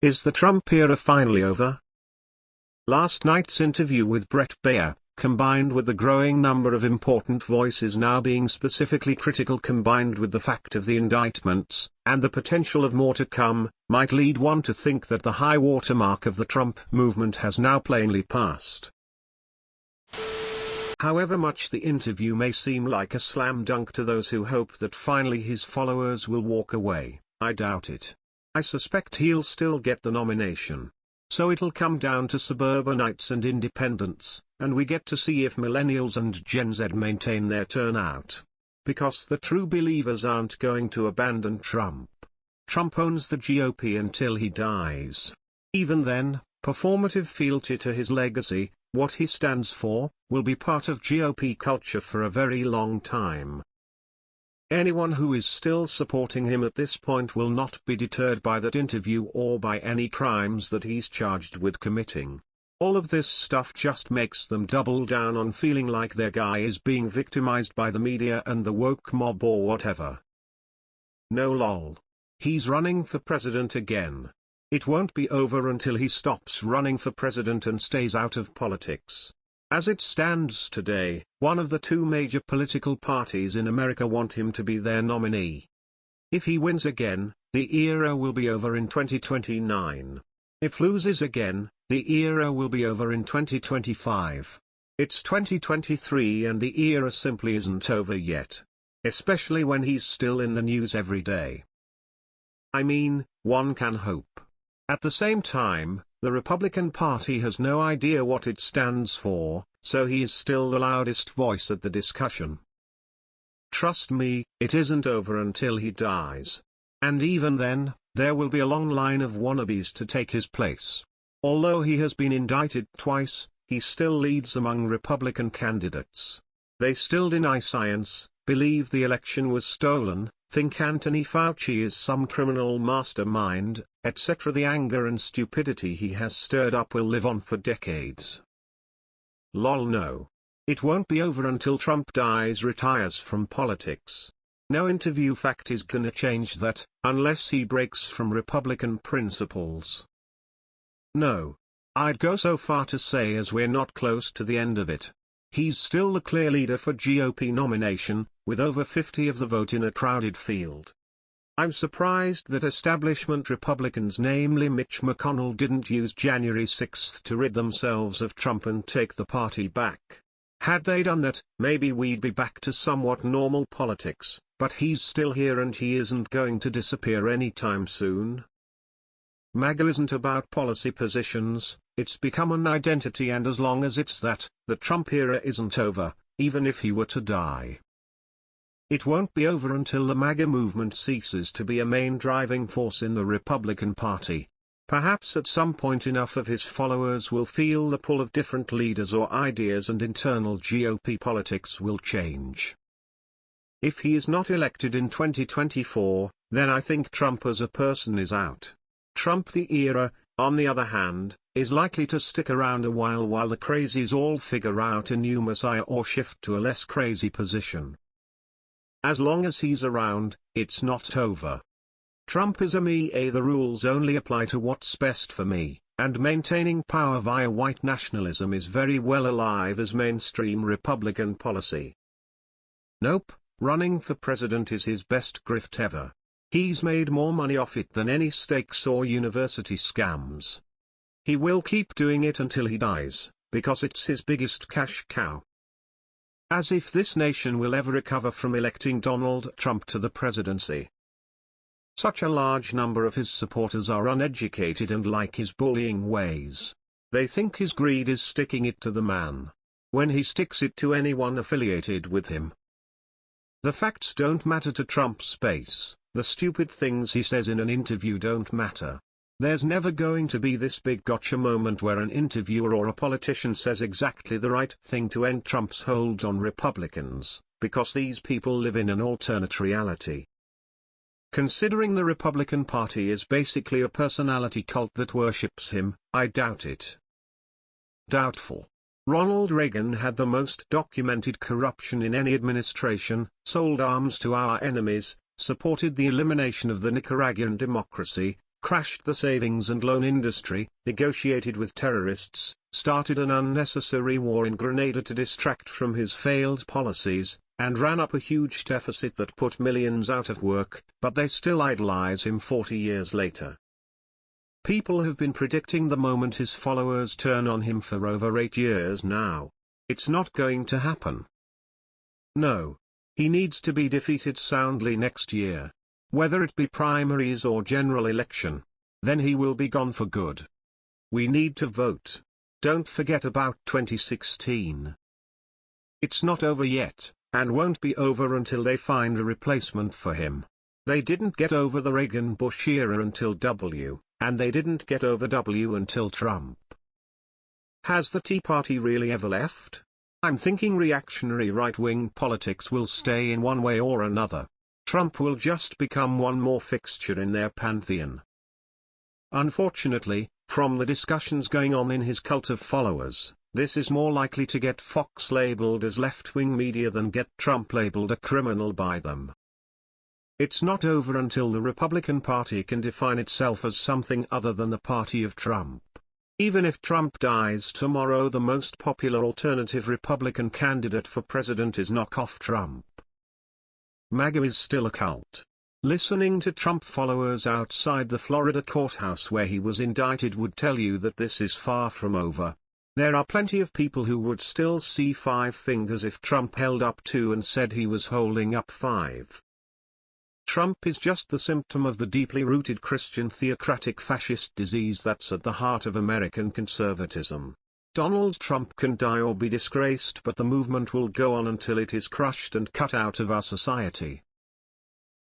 Is the Trump era finally over? Last night's interview with Bret Baier, combined with the growing number of important voices now being specifically critical, combined with the fact of the indictments, and the potential of more to come, might lead one to think that the high watermark of the Trump movement has now plainly passed. However much the interview may seem like a slam dunk to those who hope that finally his followers will walk away, I doubt it. I suspect he'll still get the nomination. So it'll come down to suburbanites and independents, and we get to see if millennials and Gen Z maintain their turnout. Because the true believers aren't going to abandon Trump. Trump owns the GOP until he dies. Even then, performative fealty to his legacy, what he stands for, will be part of GOP culture for a very long time. Anyone who is still supporting him at this point will not be deterred by that interview or by any crimes that he's charged with committing. All of this stuff just makes them double down on feeling like their guy is being victimized by the media and the woke mob or whatever. No lol. He's running for president again. It won't be over until he stops running for president and stays out of politics. As it stands today, one of the two major political parties in America want him to be their nominee. If he wins again, the era will be over in 2029. If loses again, the era will be over in 2025. It's 2023 and the era simply isn't over yet. Especially when he's still in the news every day. I mean, one can hope. At the same time, the Republican Party has no idea what it stands for, so he is still the loudest voice at the discussion. Trust me, it isn't over until he dies. And even then, there will be a long line of wannabes to take his place. Although he has been indicted twice, he still leads among Republican candidates. They still deny science, believe the election was stolen, think Anthony Fauci is some criminal mastermind, etc. The anger and stupidity he has stirred up will live on for decades. Lol no. It won't be over until Trump dies, retires from politics. No interview fact is gonna change that, unless he breaks from Republican principles. No. I'd go so far to say as we're not close to the end of it. He's still the clear leader for GOP nomination, with over 50 of the vote in a crowded field. I'm surprised that establishment Republicans, namely Mitch McConnell, didn't use January 6 to rid themselves of Trump and take the party back. Had they done that, maybe we'd be back to somewhat normal politics, but he's still here and he isn't going to disappear anytime soon. MAGA isn't about policy positions, it's become an identity, and as long as it's that, the Trump era isn't over, even if he were to die. It won't be over until the MAGA movement ceases to be a main driving force in the Republican Party. Perhaps at some point enough of his followers will feel the pull of different leaders or ideas and internal GOP politics will change. If he is not elected in 2024, then I think Trump as a person is out. Trump the era, on the other hand, is likely to stick around a while the crazies all figure out a new messiah or shift to a less crazy position. As long as he's around, it's not over. Trump is a me, the rules only apply to what's best for me, and maintaining power via white nationalism is very well alive as mainstream Republican policy. Nope, running for president is his best grift ever. He's made more money off it than any stakes or university scams. He will keep doing it until he dies, because it's his biggest cash cow. As if this nation will ever recover from electing Donald Trump to the presidency. Such a large number of his supporters are uneducated and like his bullying ways. They think his greed is sticking it to the man. When he sticks it to anyone affiliated with him. The facts don't matter to Trump's base. The stupid things he says in an interview don't matter. There's never going to be this big gotcha moment where an interviewer or a politician says exactly the right thing to end Trump's hold on Republicans, because these people live in an alternate reality. Considering the Republican Party is basically a personality cult that worships him, I doubt it. Doubtful. Ronald Reagan had the most documented corruption in any administration, sold arms to our enemies, supported the elimination of the Nicaraguan democracy, crashed the savings and loan industry, negotiated with terrorists, started an unnecessary war in Grenada to distract from his failed policies, and ran up a huge deficit that put millions out of work, but they still idolize him 40 years later. People have been predicting the moment his followers turn on him for over 8 years now. It's not going to happen. No. He needs to be defeated soundly next year. Whether it be primaries or general election. Then he will be gone for good. We need to vote. Don't forget about 2016. It's not over yet, and won't be over until they find a replacement for him. They didn't get over the Reagan-Bush era until W, and they didn't get over W until Trump. Has the Tea Party really ever left? I'm thinking reactionary right-wing politics will stay in one way or another. Trump will just become one more fixture in their pantheon. Unfortunately, from the discussions going on in his cult of followers, this is more likely to get Fox labeled as left-wing media than get Trump labeled a criminal by them. It's not over until the Republican Party can define itself as something other than the party of Trump. Even if Trump dies tomorrow, the most popular alternative Republican candidate for president is knockoff Trump. MAGA is still a cult. Listening to Trump followers outside the Florida courthouse where he was indicted would tell you that this is far from over. There are plenty of people who would still see 5 fingers if Trump held up 2 and said he was holding up 5. Trump is just the symptom of the deeply rooted Christian theocratic fascist disease that's at the heart of American conservatism. Donald Trump can die or be disgraced, but the movement will go on until it is crushed and cut out of our society.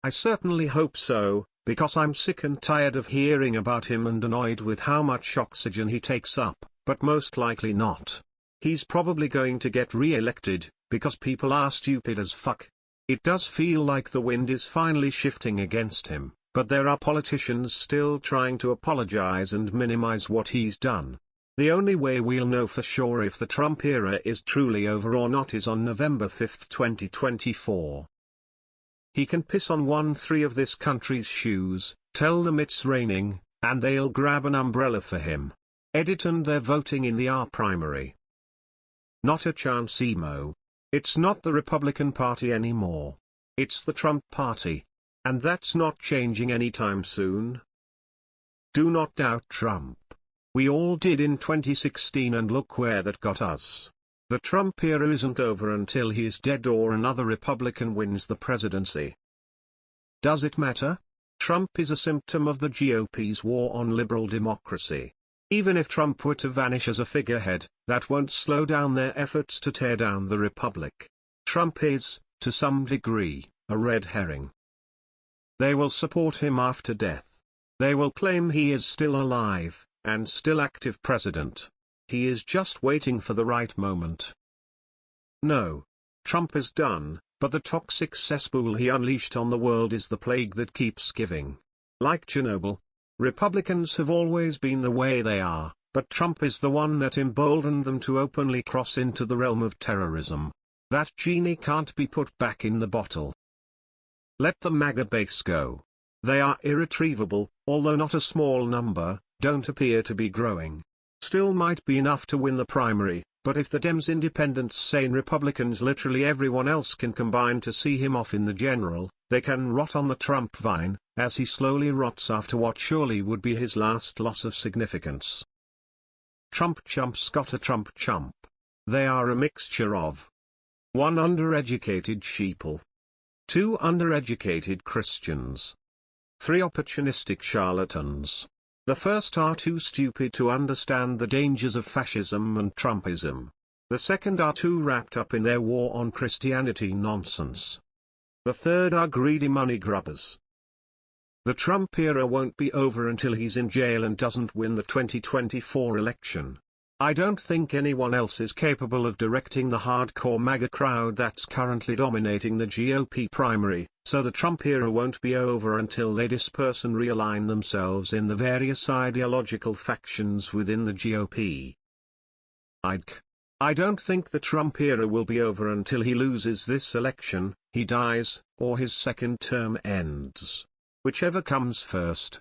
I certainly hope so, because I'm sick and tired of hearing about him and annoyed with how much oxygen he takes up, but most likely not. He's probably going to get re-elected, because people are stupid as fuck. It does feel like the wind is finally shifting against him, but there are politicians still trying to apologize and minimize what he's done. The only way we'll know for sure if the Trump era is truly over or not is on November 5, 2024. He can piss on 1/3 of this country's shoes, tell them it's raining, and they'll grab an umbrella for him. Edit and they're voting in the R primary. Not a chance, emo. It's not the Republican Party anymore. It's the Trump Party. And that's not changing anytime soon. Do not doubt Trump. We all did in 2016 and look where that got us. The Trump era isn't over until he is dead or another Republican wins the presidency. Does it matter? Trump is a symptom of the GOP's war on liberal democracy. Even if Trump were to vanish as a figurehead, that won't slow down their efforts to tear down the republic. Trump is, to some degree, a red herring. They will support him after death. They will claim he is still alive, and still active president. He is just waiting for the right moment. No. Trump is done, but the toxic cesspool he unleashed on the world is the plague that keeps giving. Like Chernobyl, Republicans have always been the way they are, but Trump is the one that emboldened them to openly cross into the realm of terrorism. That genie can't be put back in the bottle. Let the MAGA base go. They are irretrievable, although not a small number, don't appear to be growing. Still might be enough to win the primary, but if the Dems, independents, sane Republicans, literally everyone else can combine to see him off in the general, they can rot on the Trump vine, as he slowly rots after what surely would be his last loss of significance. Trump chumps got a Trump chump. They are a mixture of 1. Undereducated sheeple. 2. Undereducated Christians. 3. Opportunistic charlatans. The first are too stupid to understand the dangers of fascism and Trumpism. The second are too wrapped up in their war on Christianity nonsense. The third are greedy money grubbers. The Trump era won't be over until he's in jail and doesn't win the 2024 election. I don't think anyone else is capable of directing the hardcore MAGA crowd that's currently dominating the GOP primary, so the Trump era won't be over until they disperse and realign themselves in the various ideological factions within the GOP. I don't think the Trump era will be over until he loses this election, he dies, or his second term ends. Whichever comes first.